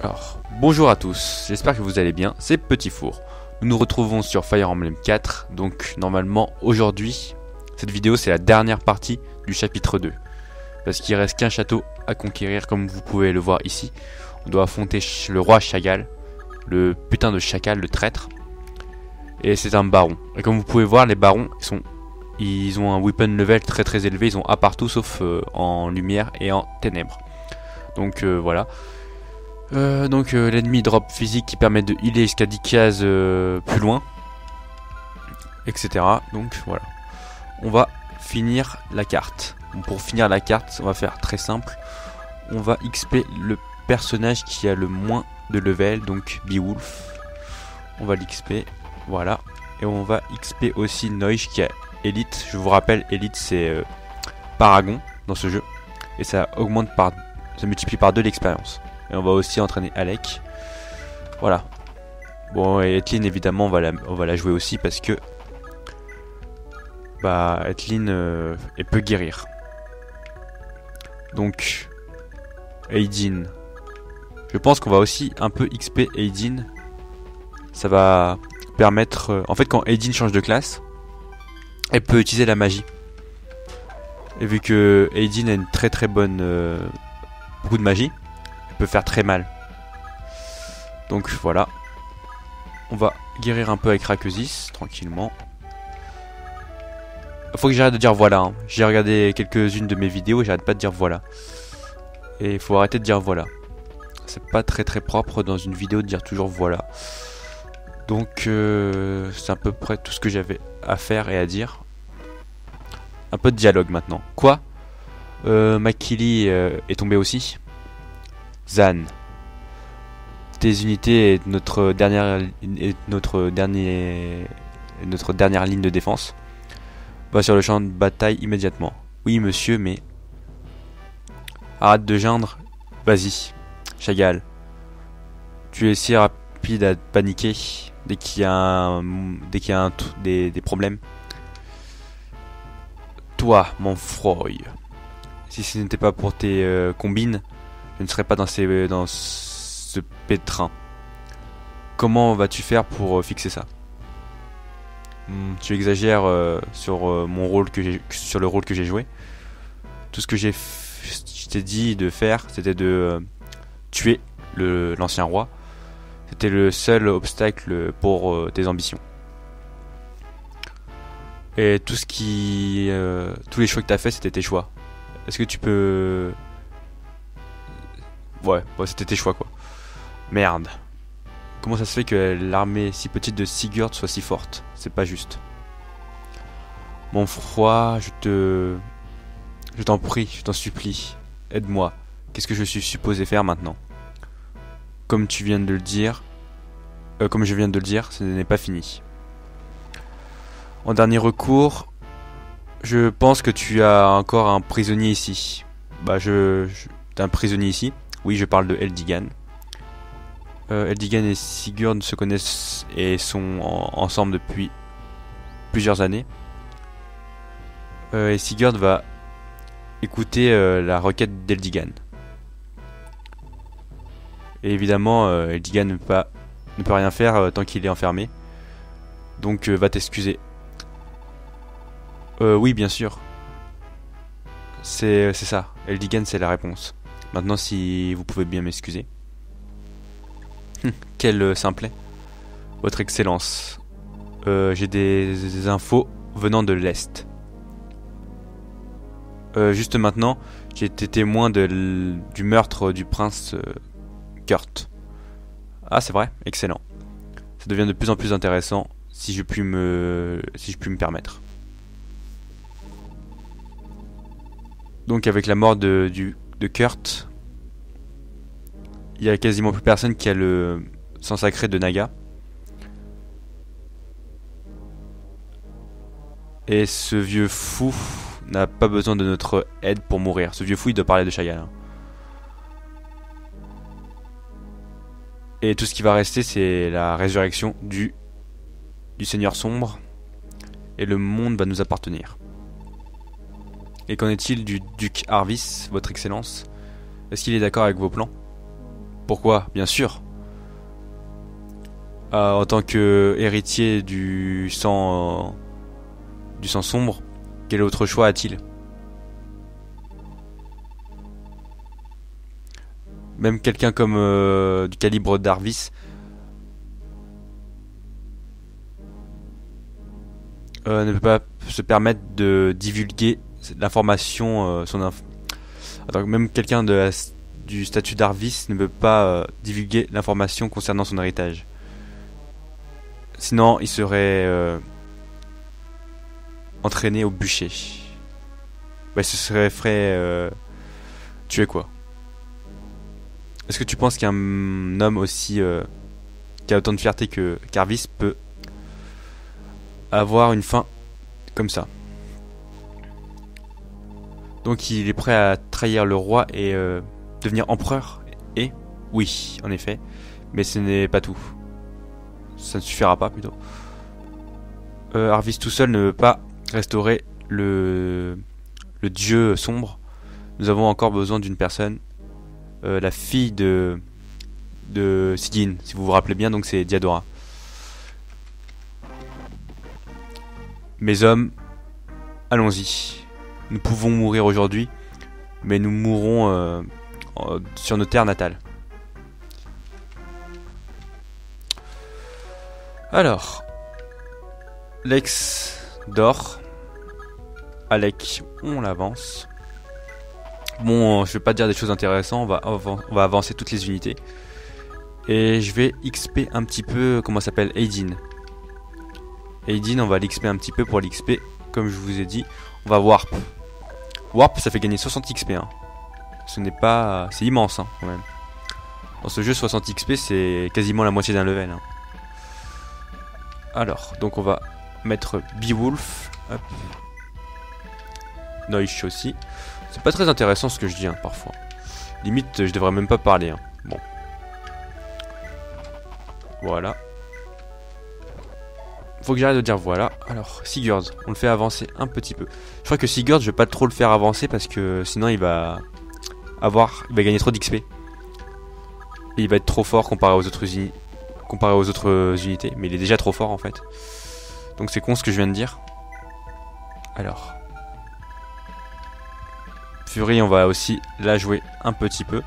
Alors, bonjour à tous, j'espère que vous allez bien, c'est Petit Four. Nous nous retrouvons sur Fire Emblem 4, donc normalement aujourd'hui, cette vidéo c'est la dernière partie du chapitre 2. Parce qu'il reste qu'un château à conquérir comme vous pouvez le voir ici. On doit affronter le roi Chagal, le putain de chacal, le traître. Et c'est un baron. Et comme vous pouvez voir, les barons ils ont un weapon level très élevé, ils ont A partout sauf en lumière et en ténèbres. Donc voilà. L'ennemi drop physique qui permet de healer jusqu'à 10 cases plus loin, etc. Donc voilà, on va finir la carte. Pour finir la carte, on va faire très simple. On va XP le personnage qui a le moins de level, donc Beowulf. On va l'XP, voilà. Et on va XP aussi Noige qui a Elite. Je vous rappelle, Elite c'est Paragon dans ce jeu. Et ça augmente ça multiplie par 2 l'expérience. Et on va aussi entraîner Alec. Voilà. Bon, et Etlyn évidemment on va la jouer aussi parce que Etlyn elle peut guérir. Donc Aidin. Je pense qu'on va aussi un peu XP Aidin. Ça va permettre en fait quand Aidin change de classe, elle peut utiliser la magie. Et vu que Aidin a une très bonne beaucoup de magie, peut faire très mal. Donc voilà. On va guérir un peu avec Rakesis, tranquillement. Faut que j'arrête de dire voilà. Hein. J'ai regardé quelques-unes de mes vidéos et j'arrête pas de dire voilà. Et il faut arrêter de dire voilà. C'est pas très propre dans une vidéo de dire toujours voilà. Donc c'est à peu près tout ce que j'avais à faire et à dire. Un peu de dialogue maintenant. Quoi Makili est tombé aussi. Zan, tes unités et notre dernière ligne de défense. Va sur le champ de bataille immédiatement. Oui monsieur, mais arrête de geindre. Vas-y, Chagal. Tu es si rapide à paniquer dès qu'il y a des problèmes. Toi, mon Froy, si ce n'était pas pour tes combines, je ne serais pas dans ce pétrin. Comment vas-tu faire pour fixer ça? Tu exagères sur sur le rôle que j'ai joué. Tout ce que je t'ai dit de faire, c'était de tuer l'ancien roi. C'était le seul obstacle pour tes ambitions. Et tous les choix que t'as fait, c'était tes choix. Est-ce que tu peux... Ouais, c'était tes choix quoi. Merde. Comment ça se fait que l'armée si petite de Sigurd soit si forte? C'est pas juste. Mon froid, je t'en prie, je t'en supplie. Aide-moi. Qu'est-ce que je suis supposé faire maintenant? Comme je viens de le dire, ce n'est pas fini. En dernier recours, je pense que tu as encore un prisonnier ici. T'as un prisonnier ici. Oui, je parle de Eldigan. Eldigan et Sigurd se connaissent et sont ensemble depuis plusieurs années. Et Sigurd va écouter la requête d'Eldigan. Et évidemment, Eldigan ne peut rien faire tant qu'il est enfermé. Donc va t'excuser. Oui, bien sûr. C'est ça. Eldigan, c'est la réponse. Maintenant, si vous pouvez bien m'excuser. Quel simplet. Votre Excellence. J'ai des infos venant de l'Est. Juste maintenant, j'ai été témoin du meurtre du prince Kurt. Ah, c'est vrai? Excellent. Ça devient de plus en plus intéressant si je puis me permettre. Donc avec la mort de Kurt, il y a quasiment plus personne qui a le sang sacré de Naga. Et ce vieux fou n'a pas besoin de notre aide pour mourir. Ce vieux fou il doit parler de Chagal. Hein. Et tout ce qui va rester c'est la résurrection du Seigneur Sombre. Et le monde va nous appartenir. Et qu'en est-il du duc Arvis, votre excellence? Est-ce qu'il est d'accord avec vos plans? Pourquoi? Bien sûr. En tant que héritier du sang sombre, quel autre choix a-t-il? Même quelqu'un comme du calibre d'Arvis ne peut pas se permettre de divulguer l'information, Attends, même quelqu'un du statut d'Arvis ne peut pas divulguer l'information concernant son héritage. Sinon, il serait entraîné au bûcher. Ouais, ce serait tuer quoi. Est-ce que tu penses qu'un homme aussi qui a autant de fierté que qu'Arvis peut avoir une fin comme ça? Donc il est prêt à trahir le roi et devenir empereur. Et oui, en effet, mais ce n'est pas tout. Ça ne suffira pas plutôt. Arvis tout seul ne veut pas restaurer le dieu sombre. Nous avons encore besoin d'une personne. La fille de Sigyn, si vous vous rappelez bien, donc c'est Diadora. Mes hommes, allons-y. Nous pouvons mourir aujourd'hui, mais nous mourrons sur nos terres natales. Alors, Lex dort. Alec, on l'avance. Bon, je vais pas dire des choses intéressantes, on va avancer toutes les unités. Et je vais XP un petit peu, comment ça s'appelle, Aidin. Aidin, on va l'XP un petit peu pour l'XP, comme je vous ai dit. On va Warp. Warp, ça fait gagner 60 XP. Hein. Ce n'est pas... C'est immense, hein, quand même. Dans ce jeu, 60 XP, c'est quasiment la moitié d'un level. Hein. Alors, donc on va mettre Beowulf. Hop. Noish aussi. C'est pas très intéressant ce que je dis, hein, parfois. Limite, je devrais même pas parler. Hein. Bon. Voilà. Faut que j'arrête de dire voilà. Alors, Sigurd, on le fait avancer un petit peu. Je crois que Sigurd, je vais pas trop le faire avancer parce que sinon il va gagner trop d'XP. Et il va être trop fort comparé aux autres unités. Mais il est déjà trop fort en fait. Donc c'est con ce que je viens de dire. Alors. Fury, on va aussi la jouer un petit peu.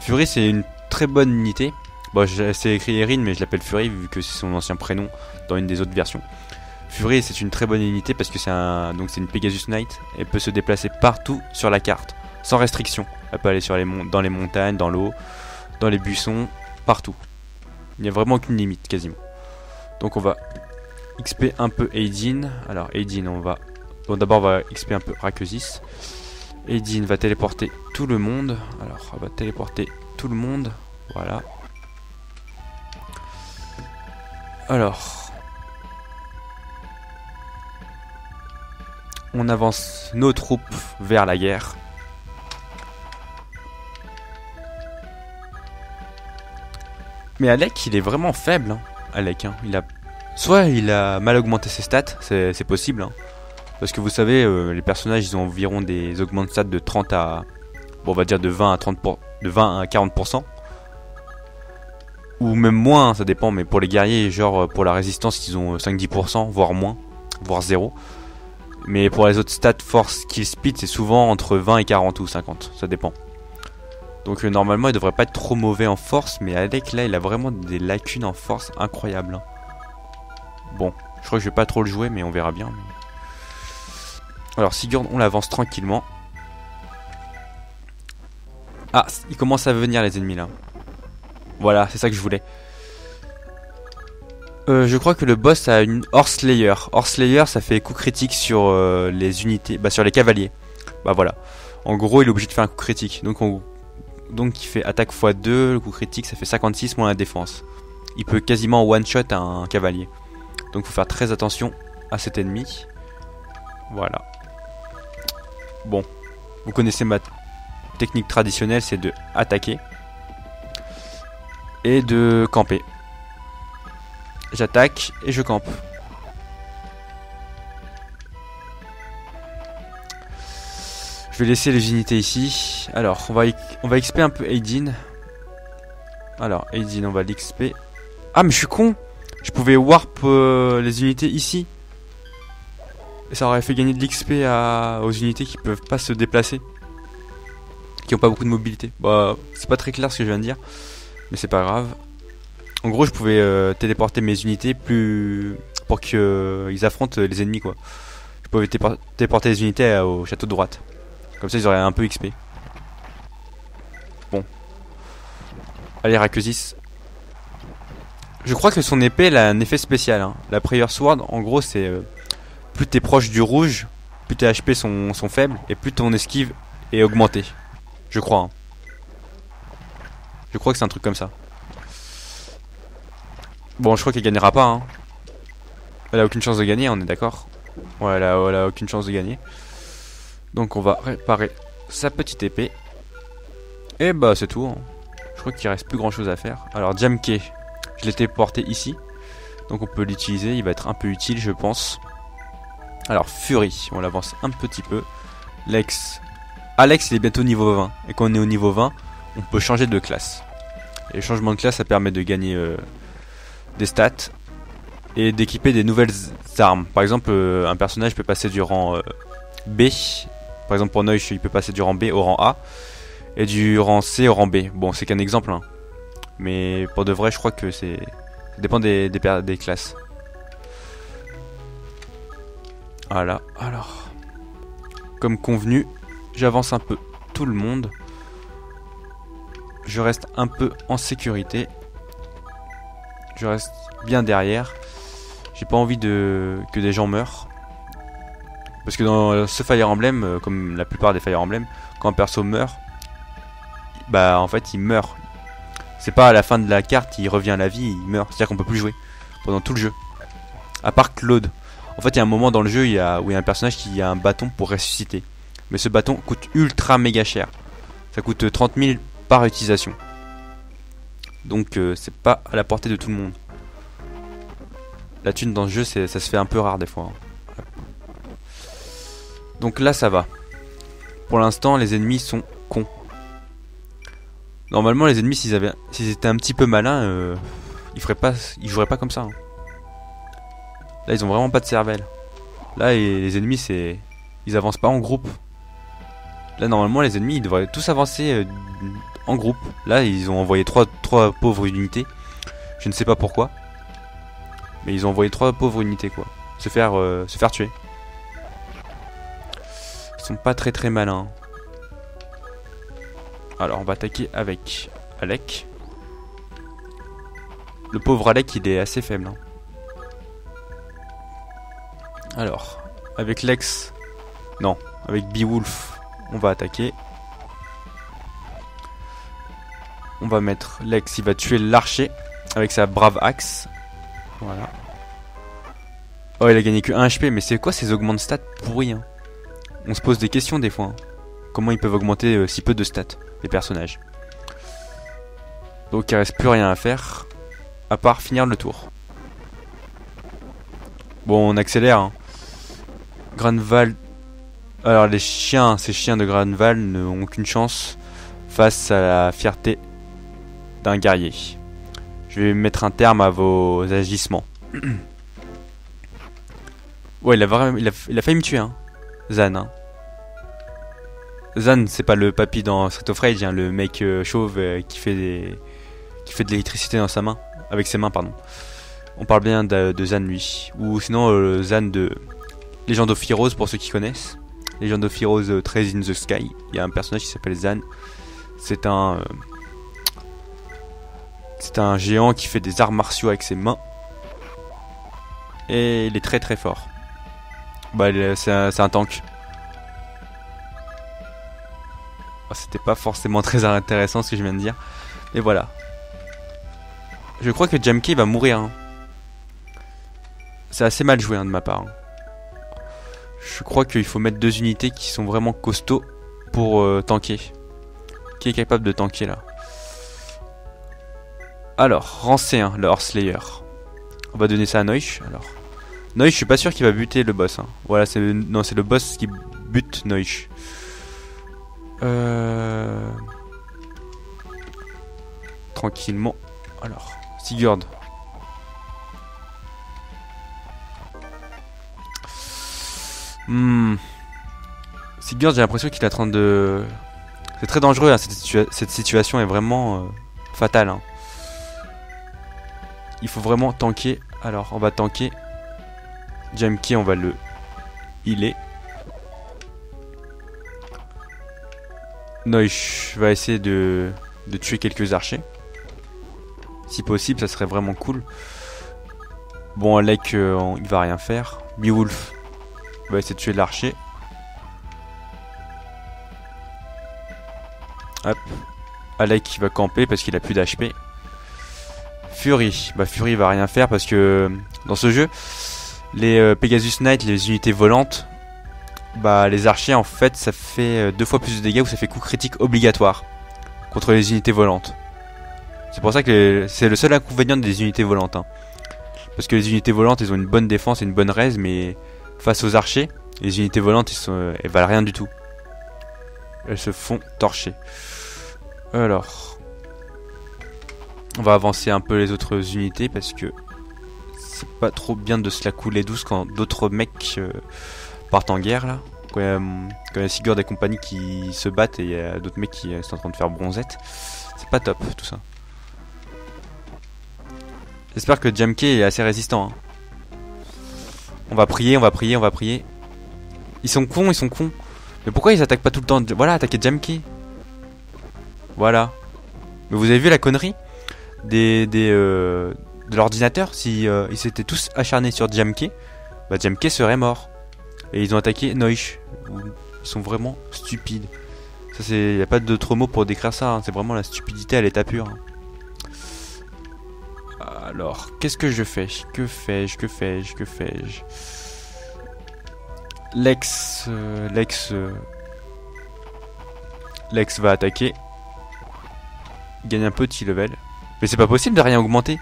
Fury, c'est une très bonne unité. Bon, c'est écrit Erin, mais je l'appelle Fury vu que c'est son ancien prénom dans une des autres versions. Fury, c'est une très bonne unité parce que c'est une Pegasus Knight. Elle peut se déplacer partout sur la carte, sans restriction. Elle peut aller dans les montagnes, dans l'eau, dans les buissons, partout. Il n'y a vraiment aucune limite, quasiment. Donc on va XP un peu Aidin. Alors Aidin, Bon, d'abord on va XP un peu Rakesis. Aidin va téléporter tout le monde. Alors, on va téléporter tout le monde. Voilà. Alors. On avance nos troupes vers la guerre. Mais Alec, il est vraiment faible. Hein. Alec, hein. Soit il a mal augmenté ses stats, c'est possible. Hein. Parce que vous savez, les personnages, ils ont environ des augments de stats de 30 à... Bon, on va dire de 20 à 40%. Ou même moins, hein, ça dépend. Mais pour les guerriers, genre pour la résistance, ils ont 5-10%, voire moins, voire 0. Mais pour les autres stats, force, kill speed, c'est souvent entre 20 et 40 ou 50, ça dépend. Donc normalement, il devrait pas être trop mauvais en force. Mais Alec, là, il a vraiment des lacunes en force incroyables. Hein. Bon, je crois que je vais pas trop le jouer, mais on verra bien. Alors Sigurd, on l'avance tranquillement. Ah, il commence à venir les ennemis là. Voilà, c'est ça que je voulais. Je crois que le boss a une Horslayer. Horslayer, ça fait coup critique sur les unités, sur les cavaliers. Bah voilà. En gros, il est obligé de faire un coup critique. Donc il fait attaque x2, le coup critique, ça fait 56 moins la défense. Il peut quasiment one shot un cavalier. Donc faut faire très attention à cet ennemi. Voilà. Bon, vous connaissez ma technique traditionnelle, c'est de attaquer et de camper. J'attaque et je campe. Je vais laisser les unités ici. Alors, on va XP un peu Aidin. Alors, Aidin, on va l'XP. Ah, mais je suis con! Je pouvais warp les unités ici. Et ça aurait fait gagner de l'XP aux unités qui peuvent pas se déplacer. Qui ont pas beaucoup de mobilité. Bah, c'est pas très clair ce que je viens de dire. Mais c'est pas grave. En gros, je pouvais téléporter mes unités pour qu'ils affrontent les ennemis, quoi. Je pouvais téléporter les unités au château de droite. Comme ça, ils auraient un peu XP. Bon. Allez, Rakusis. Je crois que son épée, elle a un effet spécial. Hein. La Prayer Sword, en gros, c'est... plus t'es proche du rouge, plus tes HP sont faibles, et plus ton esquive est augmentée. Je crois. Hein. Je crois que c'est un truc comme ça. Bon, je crois qu'elle gagnera pas. Hein. Elle a aucune chance de gagner, on est d'accord. Ouais, elle a aucune chance de gagner. Donc on va réparer sa petite épée. Et bah c'est tout. Hein. Je crois qu'il reste plus grand chose à faire. Alors Jamke, je l'ai téléporté ici. Donc on peut l'utiliser, il va être un peu utile je pense. Alors Fury, on l'avance un petit peu. Alex il est bientôt niveau 20. Et quand on est au niveau 20, on peut changer de classe. Et le changement de classe ça permet de gagner des stats. Et d'équiper des nouvelles armes. Par exemple un personnage peut passer du rang B. Par exemple pour Noich il peut passer du rang B au rang A. Et du rang C au rang B. Bon c'est qu'un exemple hein. Mais pour de vrai je crois que c'est... Ça dépend des classes. Voilà, alors... Comme convenu, j'avance un peu tout le monde. Je reste un peu en sécurité. Je reste bien derrière. J'ai pas envie que des gens meurent. Parce que dans ce Fire Emblem, comme la plupart des Fire Emblem, quand un perso meurt, bah en fait il meurt. C'est pas à la fin de la carte, il revient à la vie, il meurt. C'est-à-dire qu'on peut plus jouer pendant tout le jeu. À part Claude. En fait, il y a un moment dans le jeu où il y a un personnage qui a un bâton pour ressusciter. Mais ce bâton coûte ultra méga cher. Ça coûte 30 000 par utilisation. Donc c'est pas à la portée de tout le monde. La thune dans ce jeu, ça se fait un peu rare des fois. Hein. Donc là, ça va. Pour l'instant, les ennemis sont cons. Normalement, les ennemis, s'ils étaient un petit peu malins, ils joueraient pas comme ça. Hein. Là, ils ont vraiment pas de cervelle. Là, les ennemis, ils avancent pas en groupe. Là, normalement, les ennemis, ils devraient tous avancer en groupe. Là, ils ont envoyé trois pauvres unités. Je ne sais pas pourquoi. Mais ils ont envoyé 3 pauvres unités, quoi. Se faire tuer. Ils sont pas très malins. Alors, on va attaquer avec Alec. Le pauvre Alec, il est assez faible. Hein. Alors, avec Lex... Non, avec Beowulf, on va attaquer. On va mettre Lex, il va tuer l'archer avec sa brave axe. Voilà. Oh, il a gagné que 1 HP, mais c'est quoi ces augments de stats pourris hein. On se pose des questions des fois. Hein. Comment ils peuvent augmenter si peu de stats, les personnages. Donc il reste plus rien à faire, à part finir le tour. Bon, on accélère. Hein. Granval. Alors ces chiens de Granval n'ont aucune chance face à la fierté d'un guerrier. Je vais mettre un terme à vos agissements. Ouais, il a failli me tuer, hein. Zan. Hein. Zan, c'est pas le papy dans Street of Rage, hein, le mec chauve qui fait de l'électricité dans sa main, avec ses mains, pardon. On parle bien de Zan, lui. Ou sinon, Zan de Legend of Heroes, pour ceux qui connaissent. Legend of Heroes 13 in the Sky. Il y a un personnage qui s'appelle Zan. C'est un géant qui fait des arts martiaux avec ses mains. Et il est très fort. Bah, c'est un tank. Oh, c'était pas forcément très intéressant ce que je viens de dire. Mais voilà. Je crois que Jamke va mourir. Hein. C'est assez mal joué hein, de ma part. Hein. Je crois qu'il faut mettre 2 unités qui sont vraiment costauds pour tanker. Qui est capable de tanker là? Alors, rang C1, le Horslayer. On va donner ça à Noich. Alors, Noich, je suis pas sûr qu'il va buter le boss. Hein. Voilà, c'est le boss qui bute Noich. Tranquillement. Alors, Sigurd. Sigurd, j'ai l'impression qu'il est en train de... C'est très dangereux, hein, cette situation est vraiment fatale. Hein. Il faut vraiment tanker. Alors, on va tanker. Jamke, on va le healer. Neusch va essayer de tuer quelques archers. Si possible, ça serait vraiment cool. Bon, Alec, il va rien faire. Beowulf va essayer de tuer l'archer. Hop. Alec va camper parce qu'il a plus d'HP. Fury. Bah, Fury va rien faire parce que dans ce jeu, les Pegasus Knight, les unités volantes, bah, les archers, en fait, ça fait 2 fois plus de dégâts ou ça fait coup critique obligatoire contre les unités volantes. C'est pour ça que c'est le seul inconvénient des unités volantes. Hein. Parce que les unités volantes, elles ont une bonne défense et une bonne raise, mais face aux archers, les unités volantes, elles valent rien du tout. Elles se font torcher. Alors, on va avancer un peu les autres unités parce que c'est pas trop bien de se la couler douce quand d'autres mecs partent en guerre là. Quand il y a Sigurd et compagnie qui se battent et il y a d'autres mecs qui sont en train de faire bronzette. C'est pas top tout ça. J'espère que Jamke est assez résistant. Hein. On va prier, on va prier, on va prier. Ils sont cons, ils sont cons. Mais pourquoi ils attaquent pas tout le temps? Voilà, attaquer Jamke. Voilà. Mais vous avez vu la connerie de l'ordinateur? Si ils s'étaient tous acharnés sur Jamke, bah Jamke serait mort. Et ils ont attaqué Neusch. Ils sont vraiment stupides. Ça, c'est, y a pas d'autre mot pour décrire ça. Hein. C'est vraiment la stupidité à l'état pur. Hein. Alors, qu'est-ce que je fais? Que fais-je? Que fais-je? Que fais-je? Lex va attaquer. Il gagne un petit level. Mais c'est pas possible de rien augmenter.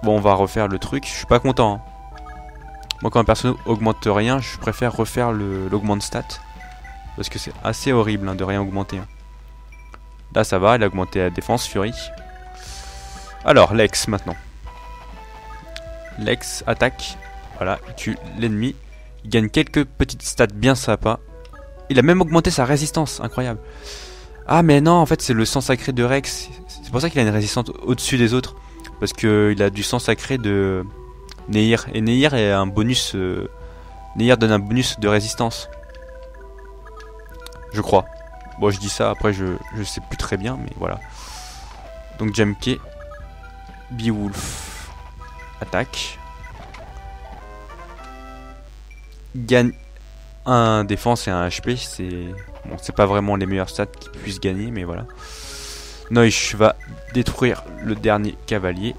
Bon, on va refaire le truc. Je suis pas content. Hein. Moi, quand un perso augmente rien, je préfère refaire l'augmente stat. Parce que c'est assez horrible hein, de rien augmenter. Hein. Là, ça va. Il a augmenté la défense, Fury. Alors, Lex maintenant. Lex attaque. Voilà, il tue l'ennemi. Il gagne quelques petites stats bien sympas. Il a même augmenté sa résistance, incroyable. Ah mais non, en fait c'est le sang sacré de Rex. C'est pour ça qu'il a une résistance au-dessus des autres. Parce qu'il a du sang sacré de Nehir. Et Nehir est un bonus... Nehir donne un bonus de résistance. Je crois. Bon, je dis ça, après je sais plus très bien, mais voilà. Donc Jamke. Beowulf attaque. Gagne un défense et un HP. C'est pas vraiment les meilleurs stats qu'ils puissent gagner, mais voilà. Neusch va détruire le dernier cavalier.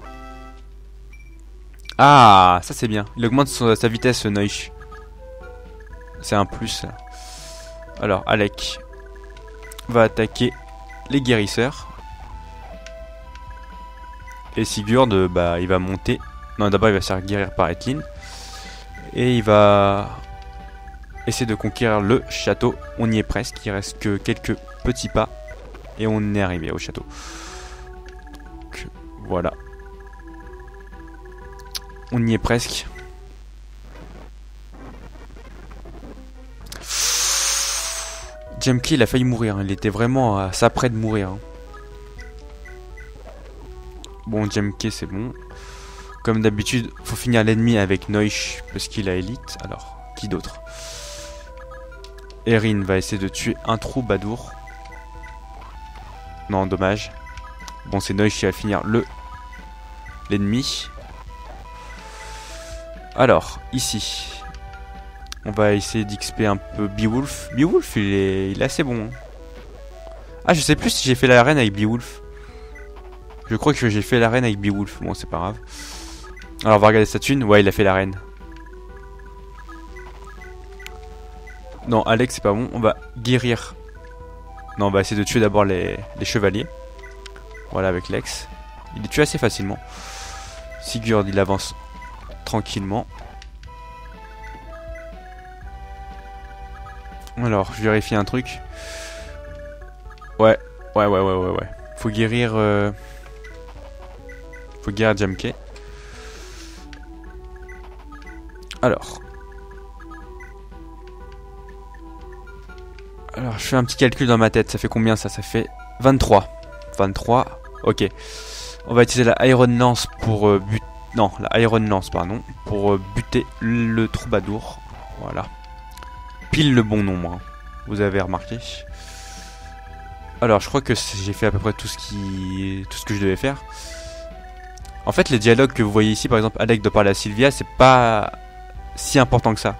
Ah, ça c'est bien. Il augmente sa vitesse, Neusch. C'est un plus. Alors, Alec va attaquer les guérisseurs. Et Sigurd, bah, il va monter. Non, d'abord, il va se faire guérir par Etlin. Et il va essayer de conquérir le château. On y est presque. Il reste que quelques petits pas. Et on est arrivé au château. Donc, voilà. On y est presque. Jamke, il a failli mourir. Il était vraiment à ça près de mourir. Bon, Jamke, c'est bon. Comme d'habitude, faut finir l'ennemi avec Neusch parce qu'il a élite. Alors, qui d'autre? Erin va essayer de tuer un troubadour. Non, dommage. Bon, c'est Neusch qui va finir l'ennemi. Alors, ici, on va essayer d'XP un peu Beowulf. Beowulf, il est assez bon. Ah, je sais plus si j'ai fait l'arène avec Beowulf. Je crois que j'ai fait l'arène avec Beowulf. Bon, c'est pas grave. Alors, on va regarder sa thune. Ouais, il a fait l'arène. Non, Alex, c'est pas bon. On va guérir. Non, on va essayer de tuer d'abord les chevaliers. Voilà, avec Lex. Il les tue assez facilement. Sigurd, il avance tranquillement. Alors, je vérifie un truc. Ouais. Faut guérir... Faut guérir Jamke. Alors, je fais un petit calcul dans ma tête. Ça fait combien ça? Ça fait 23. 23. Ok. On va utiliser la Iron Lance pour buter... Non, la Iron Lance, pardon. Pour buter le troubadour. Voilà. Pile le bon nombre. Hein. Vous avez remarqué. Alors, je crois que j'ai fait à peu près tout ce que je devais faire. En fait, les dialogues que vous voyez ici, par exemple, Alec de parler à Sylvia, c'est pas si important que ça.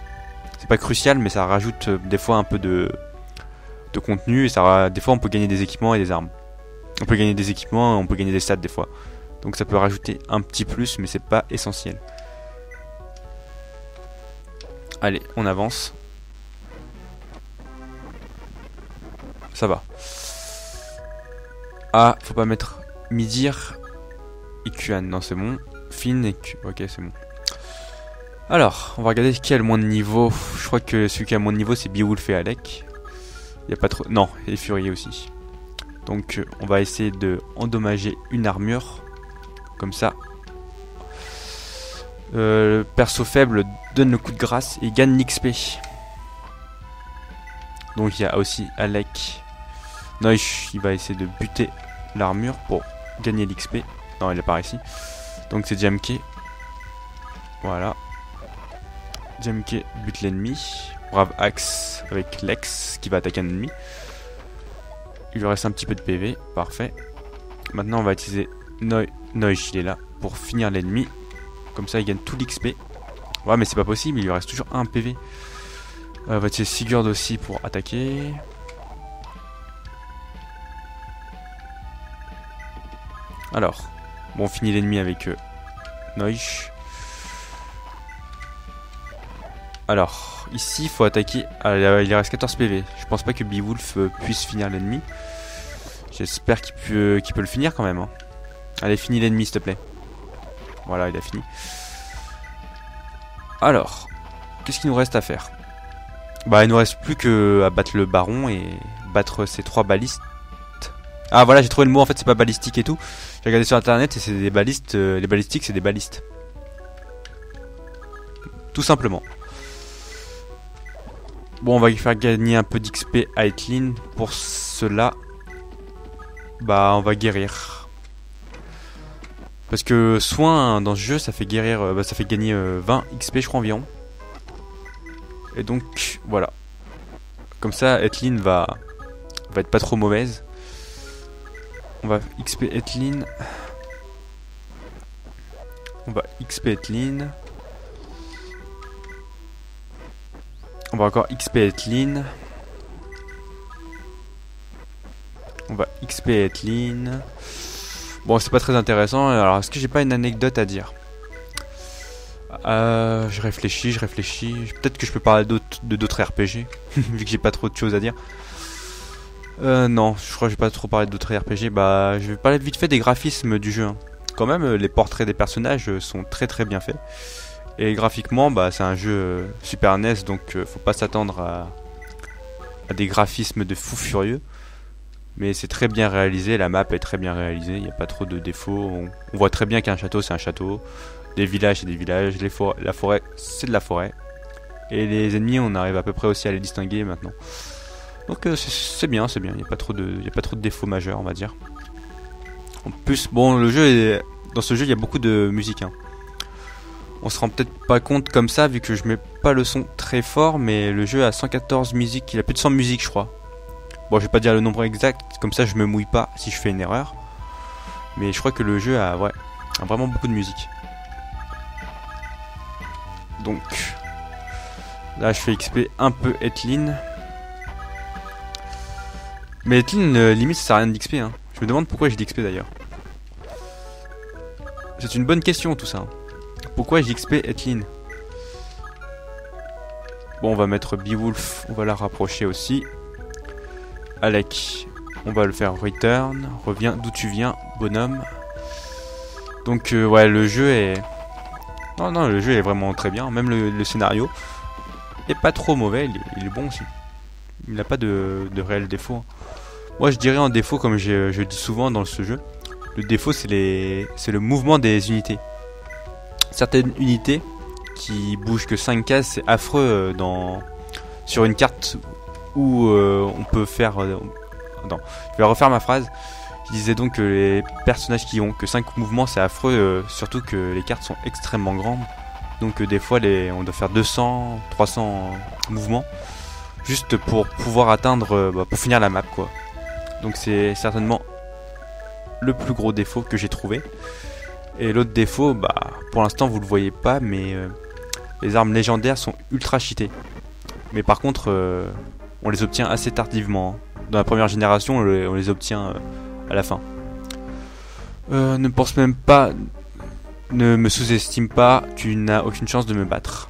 C'est pas crucial, mais ça rajoute des fois un peu de contenu. Et des fois, on peut gagner des équipements et des armes. On peut gagner des équipements, on peut gagner des stats des fois. Donc ça peut rajouter un petit plus, mais c'est pas essentiel. Allez, on avance. Ça va. Ah, faut pas mettre Midir et Kuan. Non, c'est bon. Finn et Q. Ok, c'est bon. Alors, on va regarder qui a le moins de niveau. Je crois que celui qui a le moins de niveau, c'est Beowulf et Alec. Il y a pas trop... Non, et Fury aussi. Donc, on va essayer de endommager une armure. Comme ça. Le perso faible donne le coup de grâce et gagne l'XP. Donc, il y a aussi Alec. Noish, il va essayer de buter l'armure pour gagner l'XP. Non, il est pas ici. Donc, c'est Jamke. Voilà. Jamke bute l'ennemi. Brave Axe avec Lex qui va attaquer un ennemi. Il lui reste un petit peu de PV. Parfait. Maintenant, on va utiliser Noish, il est là pour finir l'ennemi. Comme ça, il gagne tout l'XP. Ouais, mais c'est pas possible, il lui reste toujours un PV. On va utiliser Sigurd aussi pour attaquer. Alors, bon, on finit l'ennemi avec Noish. Alors, ici, il faut attaquer... Ah, il reste 14 PV. Je pense pas que Beowulf puisse finir l'ennemi. J'espère qu'il peut le finir quand même. Hein. Allez, finis l'ennemi, s'il te plaît. Voilà, il a fini. Alors, qu'est-ce qu'il nous reste à faire? Bah, il nous reste plus que à battre le baron et battre ces 3 balistes. Ah, voilà, j'ai trouvé le mot. En fait, c'est pas balistique et tout. J'ai regardé sur internet et c'est des balistes. Les balistiques, c'est des balistes. Tout simplement. Bon, on va lui faire gagner un peu d'XP à Etlin. Pour cela, bah, on va guérir. Parce que soin dans ce jeu, ça fait guérir, ça fait gagner 20 XP, je crois environ. Et donc, voilà. Comme ça, Etlin va être pas trop mauvaise. On va XP Etlin. On va XP Etlin. On va encore XP Etlin. On va XP Etlin. Bon, c'est pas très intéressant. Alors, est-ce que j'ai pas une anecdote à dire? Je réfléchis. Peut-être que je peux parler de d'autres RPG, vu que j'ai pas trop de choses à dire. Non, je crois que je vais pas trop parler d'autres RPG. Bah, je vais parler vite fait des graphismes du jeu. Hein. Quand même, les portraits des personnages sont très très bien faits. Et graphiquement, bah, c'est un jeu Super NES, donc faut pas s'attendre à des graphismes de fou furieux. Mais c'est très bien réalisé, la map est très bien réalisée, il n'y a pas trop de défauts. On voit très bien qu'un château, c'est un château. Des villages, c'est des villages. La forêt, c'est de la forêt. Et les ennemis, on arrive à peu près aussi à les distinguer maintenant. Donc c'est bien, il n'y a pas trop de défauts majeurs, on va dire. En plus, bon, dans ce jeu, il y a beaucoup de musique. Hein. On se rend peut-être pas compte comme ça, vu que je mets pas le son très fort, mais le jeu a 114 musiques, il a plus de 100 musiques, je crois. Bon, je vais pas dire le nombre exact, comme ça je me mouille pas si je fais une erreur. Mais je crois que le jeu a vraiment beaucoup de musique. Donc, là je fais XP un peu Etlin. Mais Etlin, limite ça sert à rien d'XP. Hein. Je me demande pourquoi j'ai d'XP d'ailleurs. C'est une bonne question tout ça. Hein. Pourquoi j'ai XP Etlin? Bon, on va mettre Beowulf, on va la rapprocher aussi. Alec, on va le faire return. Reviens d'où tu viens, bonhomme. Donc, ouais, le jeu est... Non, le jeu est vraiment très bien. Même le scénario est pas trop mauvais, il est bon aussi. Il n'a pas de réel défaut. Moi je dirais en défaut, comme je dis souvent dans ce jeu, le défaut c'est le mouvement des unités. Certaines unités qui bougent que 5 cases, c'est affreux sur une carte où on peut faire... Attends, je vais refaire ma phrase. Je disais donc que les personnages qui ont que 5 mouvements, c'est affreux, surtout que les cartes sont extrêmement grandes. Donc des fois on doit faire 200, 300 mouvements juste pour pouvoir atteindre, pour finir la map quoi. Donc c'est certainement le plus gros défaut que j'ai trouvé. Et l'autre défaut, pour l'instant vous le voyez pas, mais les armes légendaires sont ultra cheatées. Mais par contre, on les obtient assez tardivement. Dans la première génération, on les obtient à la fin. Ne pense même pas, ne me sous-estime pas, tu n'as aucune chance de me battre.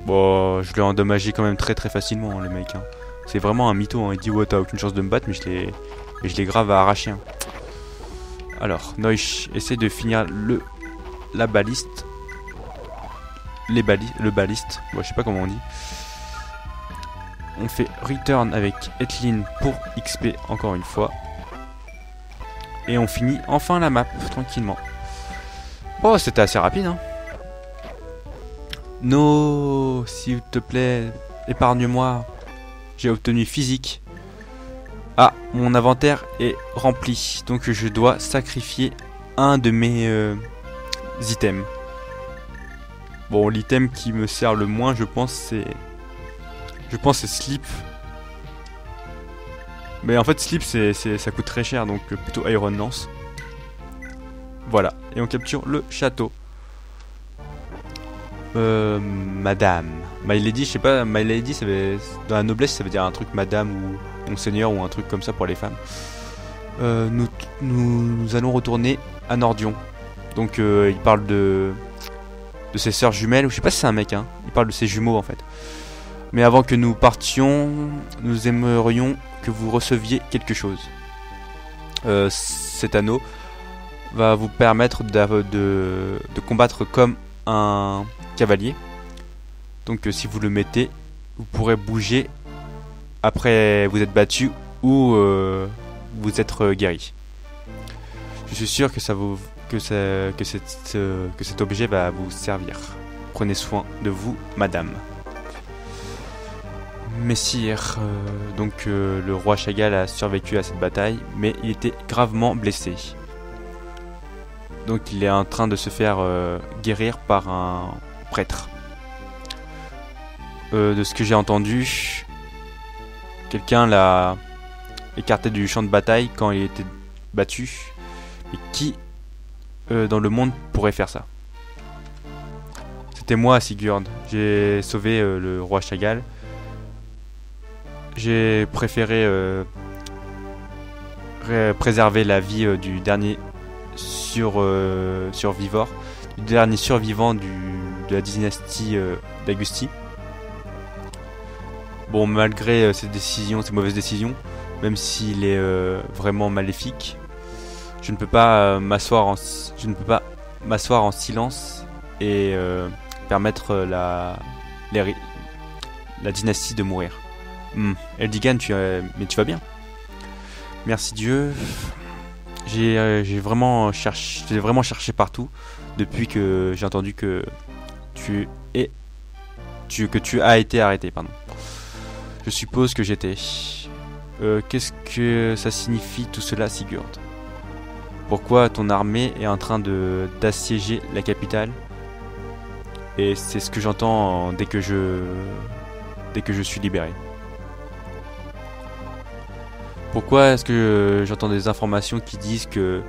Bon, je l'ai endommagé quand même très très facilement, le mec. Hein. C'est vraiment un mytho. Hein. Il dit ouais, t'as aucune chance de me battre, mais je l'ai grave à arracher. Hein. Alors, Noich essaie de finir la baliste. Le baliste. Bon, je sais pas comment on dit. On fait return avec Etlin pour XP encore une fois. Et on finit enfin la map tranquillement. Bon, c'était assez rapide. Hein. No, s'il te plaît, épargne-moi. J'ai obtenu physique. Ah, mon inventaire est rempli. Donc je dois sacrifier un de mes items. Bon, l'item qui me sert le moins, je pense, c'est Slip. Mais en fait, Slip, ça coûte très cher, donc plutôt Iron Lance. Voilà, et on capture le château. Madame. My Lady, je sais pas, My Lady, dans la noblesse, ça veut dire un truc Madame ou Monseigneur ou un truc comme ça pour les femmes. Nous allons retourner à Nordion. Donc, il parle de ses sœurs jumelles, ou je sais pas si c'est un mec, hein. Il parle de ses jumeaux en fait. Mais avant que nous partions, nous aimerions que vous receviez quelque chose. Cet anneau va vous permettre de combattre comme un cavalier. Donc si vous le mettez, vous pourrez bouger après vous êtes battu ou vous êtes guéri. Je suis sûr que cet objet va vous servir. Prenez soin de vous, madame. Messire, donc le roi Chagall a survécu à cette bataille, mais il était gravement blessé. Donc il est en train de se faire guérir par un prêtre. De ce que j'ai entendu, quelqu'un l'a écarté du champ de bataille quand il était battu. Et qui dans le monde pourrait faire ça? C'était moi, Sigurd. J'ai sauvé le roi Chagall. J'ai préféré préserver la vie du dernier survivant, du dernier survivant de la dynastie d'Augusti. Bon, malgré ces mauvaises décisions, même s'il est vraiment maléfique, je ne peux pas m'asseoir en silence et permettre la dynastie de mourir. Eldigan, mais tu vas bien? Merci Dieu. J'ai vraiment cherché partout depuis que j'ai entendu que tu as été arrêté, pardon. Je suppose que j'étais. Qu'est-ce que ça signifie tout cela, Sigurd? Pourquoi ton armée est en train d'assiéger la capitale? Et c'est ce que j'entends dès que je suis libéré. Pourquoi est-ce que j'entends des informations qui disent que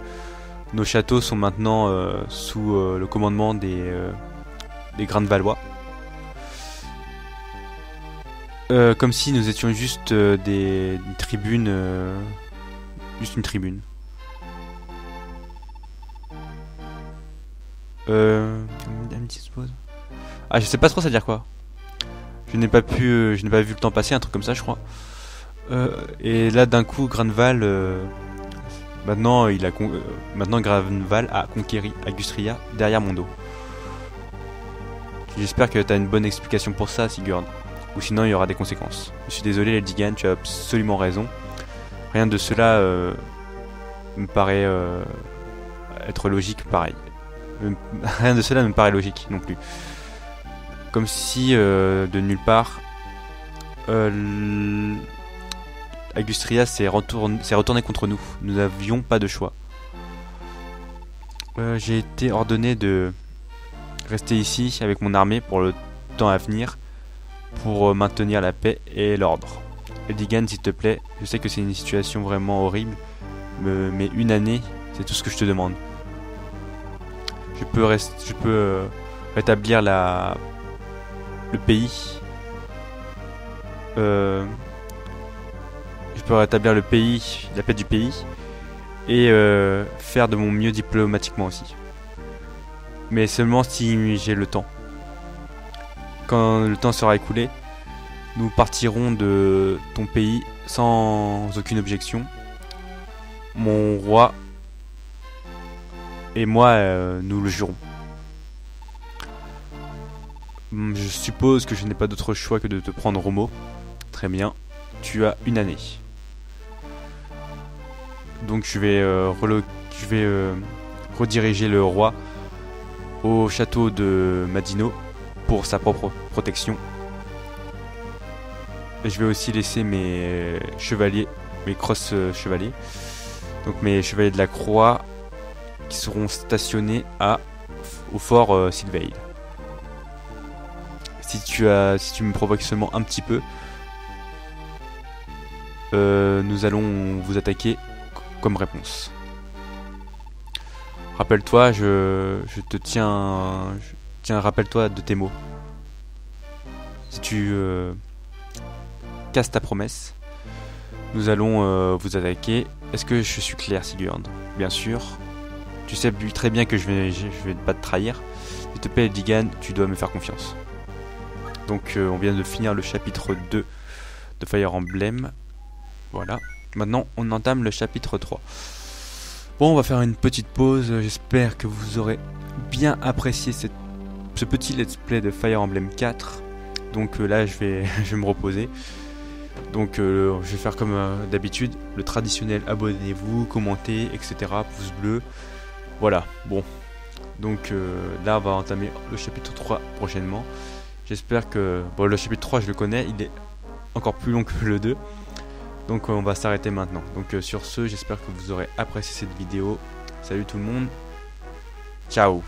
nos châteaux sont maintenant sous le commandement des Grains de Valois? Comme si nous étions juste une tribune. Juste une tribune. Ah, je sais pas trop ça veut dire quoi. Je n'ai pas vu le temps passer, un truc comme ça, je crois. Et là, d'un coup, Granval, maintenant Granval a conquéri Agustria derrière mon dos. J'espère que t'as une bonne explication pour ça, Sigurd. ou sinon il y aura des conséquences. Je suis désolé Eldigan, tu as absolument raison. Rien de cela me paraît être logique pareil. Rien de cela ne me paraît logique non plus. Comme si de nulle part Agustria s'est retourné contre nous. Nous n'avions pas de choix. J'ai été ordonné de rester ici avec mon armée pour le temps à venir, pour maintenir la paix et l'ordre. Eldigan, s'il te plaît, je sais que c'est une situation vraiment horrible, mais une année, c'est tout ce que je te demande. Je peux rétablir le pays. Je peux rétablir le pays, la paix du pays, et faire de mon mieux diplomatiquement aussi. Mais seulement si j'ai le temps. Quand le temps sera écoulé, nous partirons de ton pays sans aucune objection. Mon roi et moi, nous le jurons. Je suppose que je n'ai pas d'autre choix que de te prendre Romo. Très bien, tu as une année. Donc je vais rediriger le roi au château de Madino pour sa propre protection. Et je vais aussi laisser mes chevaliers, mes cross chevaliers, donc mes chevaliers de la croix, qui seront stationnés au fort Sylveil. Si tu me provoques seulement un petit peu, nous allons vous attaquer comme réponse. Rappelle-toi, rappelle-toi de tes mots. Si tu casses ta promesse, nous allons vous attaquer. Est-ce que je suis clair, Sigurd? Bien sûr. Tu sais très bien que je vais pas te trahir. S'il te plaît, Eldigan, tu dois me faire confiance. Donc on vient de finir le chapitre 2 de Fire Emblem. Voilà. Maintenant, on entame le chapitre 3. Bon, on va faire une petite pause. J'espère que vous aurez bien apprécié ce petit let's play de Fire Emblem 4. Donc là, je vais me reposer. Donc je vais faire comme d'habitude, le traditionnel abonnez-vous, commentez, etc. Pouce bleu. Voilà, bon. Donc là, on va entamer le chapitre 3 prochainement. J'espère que... Bon, le chapitre 3, je le connais, il est encore plus long que le 2. Donc on va s'arrêter maintenant. Donc sur ce, j'espère que vous aurez apprécié cette vidéo. Salut tout le monde. Ciao.